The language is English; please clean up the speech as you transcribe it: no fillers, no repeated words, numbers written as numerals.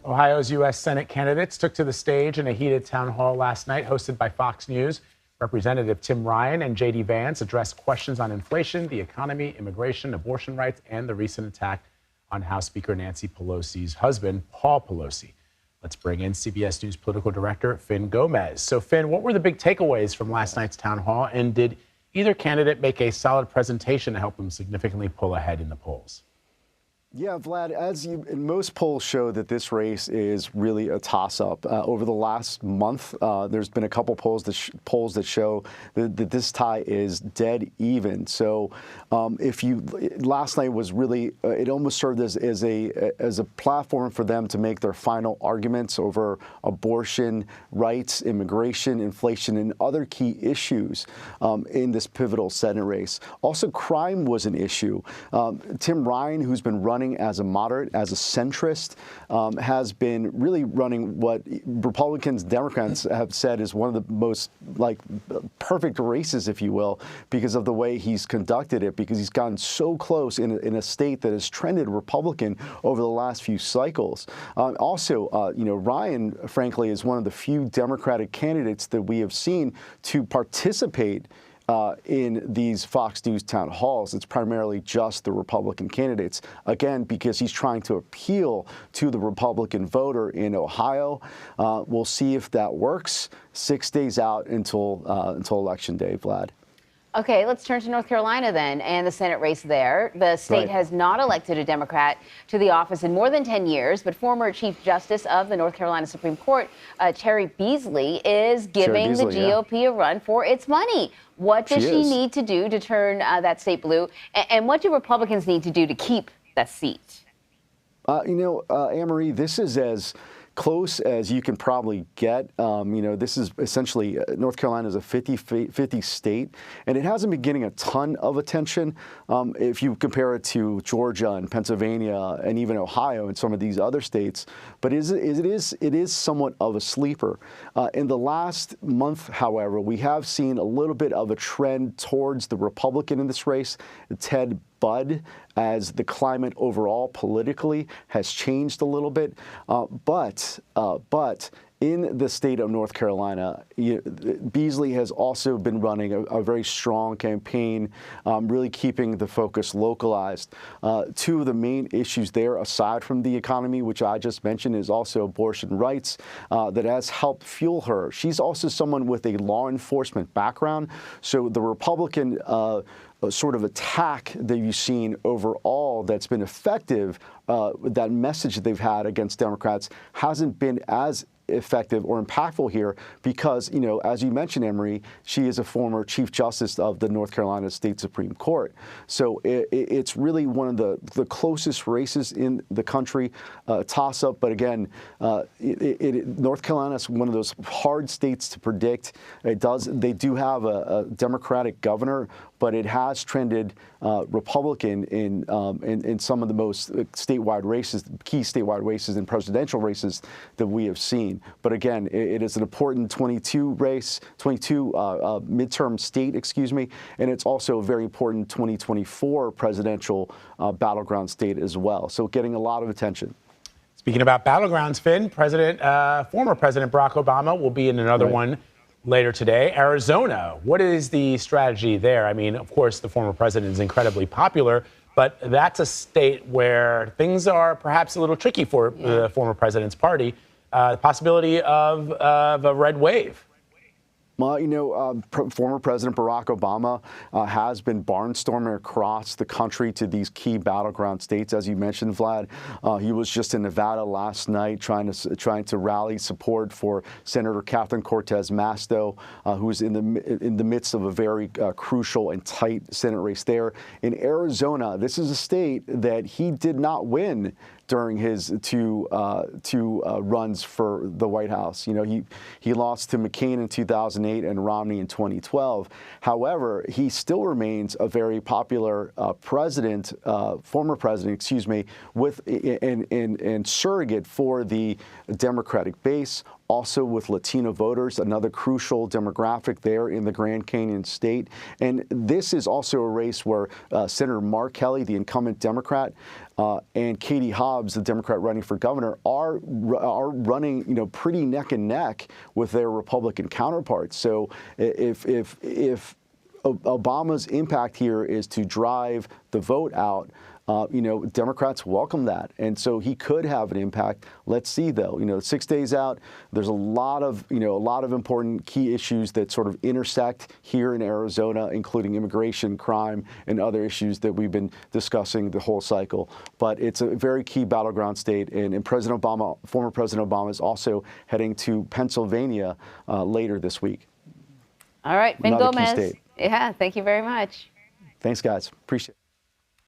Ohio's U.S. Senate candidates took to the stage in a heated town hall last night hosted by Fox News. Representative Tim Ryan and J.D. Vance addressed questions on inflation, the economy, immigration, abortion rights, and the recent attack on House Speaker Nancy Pelosi's husband, Paul Pelosi. Let's bring in CBS News political director Finn Gomez. So, Finn, what were the big takeaways from last night's town hall? And did either candidate make a solid presentation to help them significantly pull ahead in the polls? Yeah, Vlad, most polls show that this race is really a toss-up. Over the last month, there's been a couple polls that show that this tie is dead even. So, last night was really it almost served as a platform for them to make their final arguments over abortion rights, immigration, inflation, and other key issues in this pivotal Senate race. Also, crime was an issue. Tim Ryan, who's been running as a moderate, as a centrist, has been really running what Republicans, Democrats have said is one of the most perfect races, if you will, because of the way he's conducted it, because he's gotten so close in a state that has trended Republican over the last few cycles. Ryan, frankly, is one of the few Democratic candidates that we have seen to participate in these Fox News town halls. It's primarily just the Republican candidates, again, because he's trying to appeal to the Republican voter in Ohio. We'll see if that works 6 days out until Election Day, Vlad. Okay, let's turn to North Carolina then and the Senate race there. The state has not elected a Democrat to the office in more than 10 years, but former Chief Justice of the North Carolina Supreme Court, Terry Beasley, is giving the GOP a run for its money. What does she need to do to turn that state blue? And what do Republicans need to do to keep that seat? Anne-Marie, this is as close as you can probably get. This is essentially North Carolina is a 50-50 state, and it hasn't been getting a ton of attention if you compare it to Georgia and Pennsylvania and even Ohio and some of these other states. But it is somewhat of a sleeper. In the last month, however, we have seen a little bit of a trend towards the Republican in this race, Ted Budd, as the climate overall politically has changed a little bit. But in the state of North Carolina, Beasley has also been running a very strong campaign, really keeping the focus localized. Two of the main issues there, aside from the economy, which I just mentioned, is also abortion rights that has helped fuel her. She's also someone with a law enforcement background. So the Republican sort of attack that you've seen overall that's been effective, that message that they've had against Democrats hasn't been as effective or impactful here because, as you mentioned, Emery, she is a former Chief Justice of the North Carolina State Supreme Court. So it's really one of the closest races in the country, toss-up. But again, North Carolina is one of those hard states to predict. They do have a Democratic governor, but it has trended Republican in some of the most statewide races, key statewide races and presidential races that we have seen. But again, it is an important 22 midterm state, and it's also a very important 2024 presidential battleground state as well. So getting a lot of attention. Speaking about battlegrounds, Finn, former President Barack Obama will be in another one later today. Arizona, what is the strategy there? I mean, of course, the former president is incredibly popular, but that's a state where things are perhaps a little tricky for the former president's party. The possibility of a red wave. Well, former President Barack Obama has been barnstorming across the country to these key battleground states, as you mentioned, Vlad. He was just in Nevada last night trying to rally support for Senator Catherine Cortez Masto, who is in the midst of a very crucial and tight Senate race there. In Arizona, this is a state that he did not win during his two runs for the White House. He lost to McCain in 2008 and Romney in 2012. However, he still remains a very popular former president, with and surrogate for the Democratic base. also with Latino voters, another crucial demographic there in the Grand Canyon state. And this is also a race where Senator Mark Kelly, the incumbent Democrat, and Katie Hobbs, the Democrat running for governor, are running, pretty neck and neck with their Republican counterparts. So if Obama's impact here is to drive the vote out, Democrats welcome that. And so he could have an impact. Let's see, though. 6 days out, there's a lot of important key issues that sort of intersect here in Arizona, including immigration, crime, and other issues that we've been discussing the whole cycle. But it's a very key battleground state. And former President Obama is also heading to Pennsylvania later this week. All right, Ben Another key Gomez. state. Yeah, thank you very much. Thanks, guys. Appreciate it.